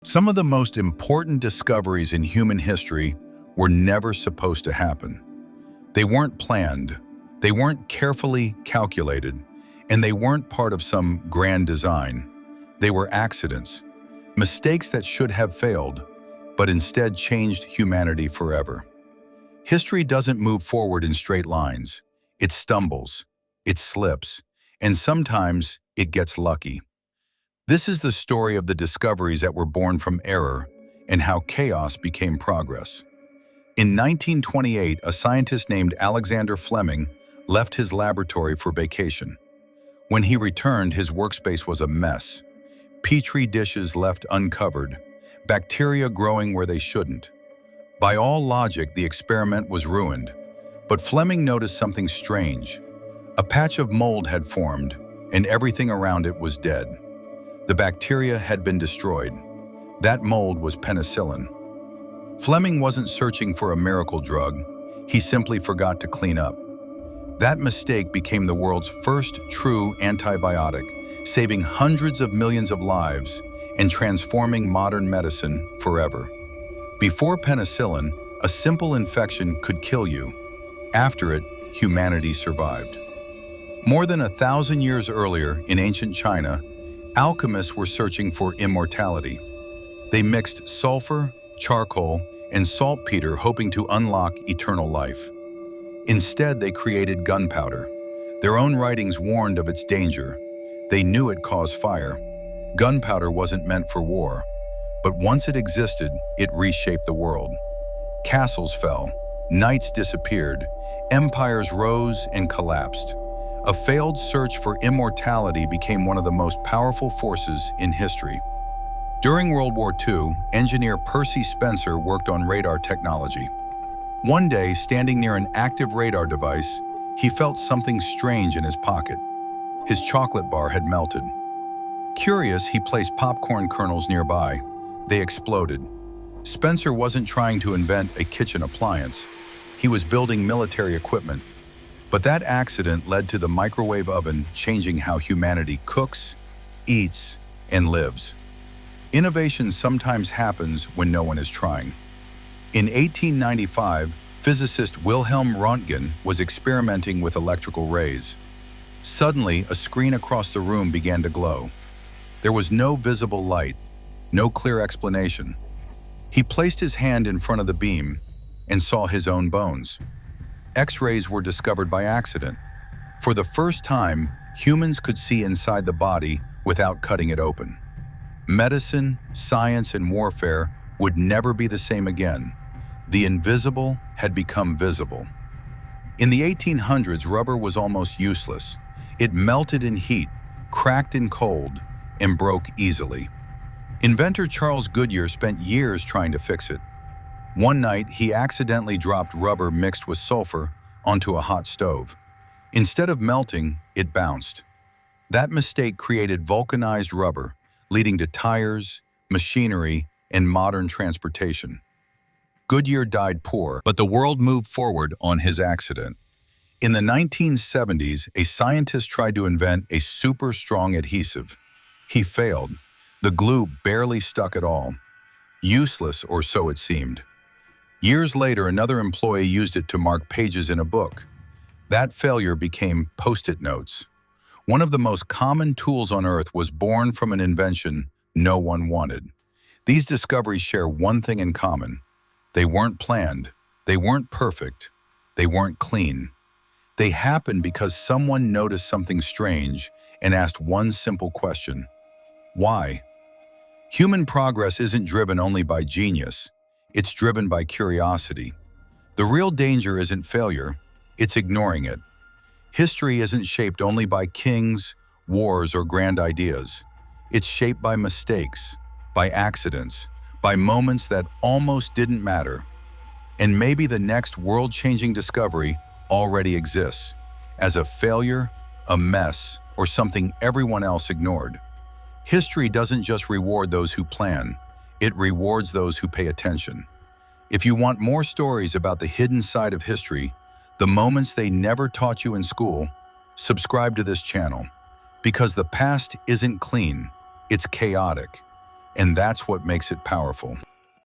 Some of the most important discoveries in human history were never supposed to happen. They weren't planned, they weren't carefully calculated, and they weren't part of some grand design. They were accidents, mistakes that should have failed, but instead changed humanity forever. History doesn't move forward in straight lines. It stumbles, it slips, and sometimes it gets lucky. This is the story of the discoveries that were born from error and how chaos became progress. In 1928, a scientist named Alexander Fleming left his laboratory for vacation. When he returned, his workspace was a mess. Petri dishes left uncovered, bacteria growing where they shouldn't. By all logic, the experiment was ruined. But Fleming noticed something strange. A patch of mold had formed, and everything around it was dead. The bacteria had been destroyed. That mold was penicillin. Fleming wasn't searching for a miracle drug. He simply forgot to clean up. That mistake became the world's first true antibiotic, saving hundreds of millions of lives and transforming modern medicine forever. Before penicillin, a simple infection could kill you. After it, humanity survived. More than 1,000 years earlier, in ancient China, alchemists were searching for immortality. They mixed sulfur, charcoal, and saltpeter hoping to unlock eternal life. Instead, they created gunpowder. Their own writings warned of its danger. They knew it caused fire. Gunpowder wasn't meant for war, but once it existed, it reshaped the world. Castles fell, knights disappeared, empires rose and collapsed. A failed search for immortality became one of the most powerful forces in history. During World War II, engineer Percy Spencer worked on radar technology. One day, standing near an active radar device, he felt something strange in his pocket. His chocolate bar had melted. Curious, he placed popcorn kernels nearby. They exploded. Spencer wasn't trying to invent a kitchen appliance. He was building military equipment. But that accident led to the microwave oven changing how humanity cooks, eats, and lives. Innovation sometimes happens when no one is trying. In 1895, physicist Wilhelm Röntgen was experimenting with electrical rays. Suddenly, a screen across the room began to glow. There was no visible light, no clear explanation. He placed his hand in front of the beam and saw his own bones. X-rays were discovered by accident. For the first time, humans could see inside the body without cutting it open. Medicine, science, and warfare would never be the same again. The invisible had become visible. In the 1800s, rubber was almost useless. It melted in heat, cracked in cold, and broke easily. Inventor Charles Goodyear spent years trying to fix it. One night, he accidentally dropped rubber mixed with sulfur onto a hot stove. Instead of melting, it bounced. That mistake created vulcanized rubber, leading to tires, machinery, and modern transportation. Goodyear died poor, but the world moved forward on his accident. In the 1970s, a scientist tried to invent a super strong adhesive. He failed. The glue barely stuck at all. Useless, or so it seemed. Years later, another employee used it to mark pages in a book. That failure became Post-it notes. One of the most common tools on Earth was born from an invention no one wanted. These discoveries share one thing in common. They weren't planned, they weren't perfect, they weren't clean. They happened because someone noticed something strange and asked one simple question: why? Human progress isn't driven only by genius. It's driven by curiosity. The real danger isn't failure, it's ignoring it. History isn't shaped only by kings, wars, or grand ideas. It's shaped by mistakes, by accidents, by moments that almost didn't matter. And maybe the next world-changing discovery already exists, as a failure, a mess, or something everyone else ignored. History doesn't just reward those who plan, it rewards those who pay attention. If you want more stories about the hidden side of history, the moments they never taught you in school, subscribe to this channel. Because the past isn't clean, it's chaotic. And that's what makes it powerful.